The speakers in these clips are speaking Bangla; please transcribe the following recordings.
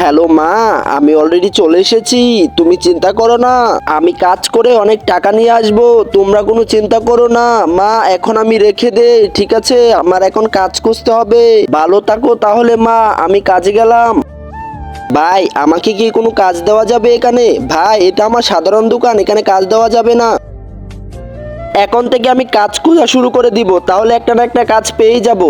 হ্যালো মা, আমি অলরেডি চলে এসেছি। তুমি চিন্তা করো না, আমি কাজ করে অনেক টাকা নিয়ে আসবো। তোমরা কোনো চিন্তা করো না মা, এখন আমি রেখে দে। ঠিক আছে, আমার এখন কাজ খুঁজতে হবে। ভালো থাকো তাহলে মা, আমি কাজে গেলাম। ভাই, আমাকে কি কোনো কাজ দেওয়া যাবে এখানে? ভাই, এটা আমার সাধারণ দোকান, এখানে কাজ দেওয়া যাবে না। এখন থেকে আমি কাজ খোঁজা শুরু করে দিব, তাহলে একটা না একটা কাজ পেয়েই যাব।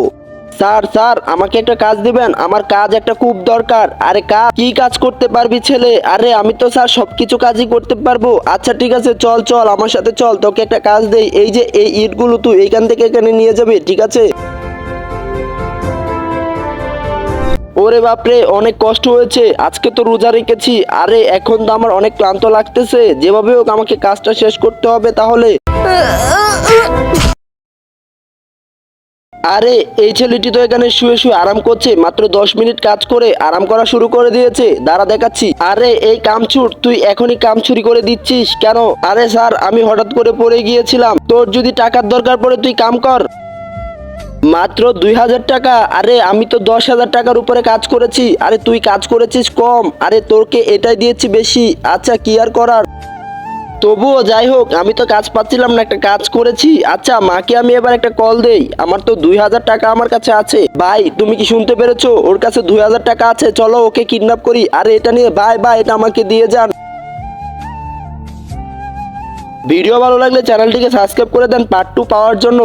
স্যার স্যার, আমাকে একটা কাজ দিবেন, আমার কাজ একটা খুব দরকার। আরে কাজ কি কাজ করতে পারবি ছেলে? আরে আমি তো স্যার সবকিছু কাজই করতে পারবো। আচ্ছা ঠিক আছে, চল চল আমার সাথে চল, তোকে একটা কাজ দেই। এই যে এই ইটগুলো তুই এইখান থেকে এখানে নিয়ে যাবি, ঠিক আছে? ওরে বাপরে, অনেক কষ্ট হয়েছে, আজকে তো রোজা রেখেছি। আরে এখন তো আমার অনেক ক্লান্ত লাগতেছে, যেভাবে হোক আমাকে কাজটা শেষ করতে হবে তাহলে। আরে এই ছেলেটি তো এখানে শুয়ে শুয়ে আরাম করছে, মাত্র 10 মিনিট কাজ করে আরাম করা শুরু করে দিয়েছে। দাঁড়া দেখাচ্ছি। আরে এই কামচুর, তুই এখনই কাম চুরি করে দিচ্ছিস কেন? আরে স্যার, আমি হঠাৎ করে পড়ে গিয়েছিলাম, তোর যদি টাকার দরকার পড়ে তুই কাম কর। মাত্র 2,000 টাকা? আরে আমি তো 10,000 টাকার উপরে কাজ করেছি। আরে তুই কাজ করেছিস কম, আরে তোকে এটাই দিয়েছি বেশি। আচ্ছা কি আর করার, তবুও যাই হোক, আমি তো কাজ পাচ্ছিলাম না, একটা কাজ করেছি। আচ্ছা মাকে আমি এবার একটা কল দেই, আমার তো 2,000 টাকা আমার কাছে আছে। ভাই তুমি কি শুনতে পেরেছো? ওর কাছে 2,000 টাকা আছে, চলো ওকে কিডন্যাপ করি। আরে এটা নিয়ে ভাই ভাই, এটা আমাকে দিয়ে যান। ভিডিও ভালো লাগলে চ্যানেলটিকে সাবস্ক্রাইব করে দেন পার্ট 2 পাওয়ার জন্য।